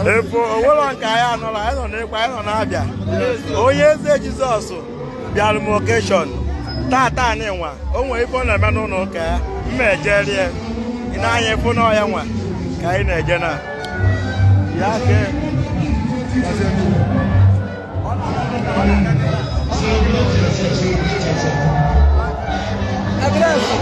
Efu onwere nke anyị anọrọ anyị nọ n'ekwe anyị nọ na-abịa onye eze Jizọs bịara m okeshọn tata n'ịnwa o nwere ife ọ na-eme n'ụlọ ụka ya mma ejerie ị na-anya efu n'ọya nwa ka anyị na-eje na ya ke Agradece.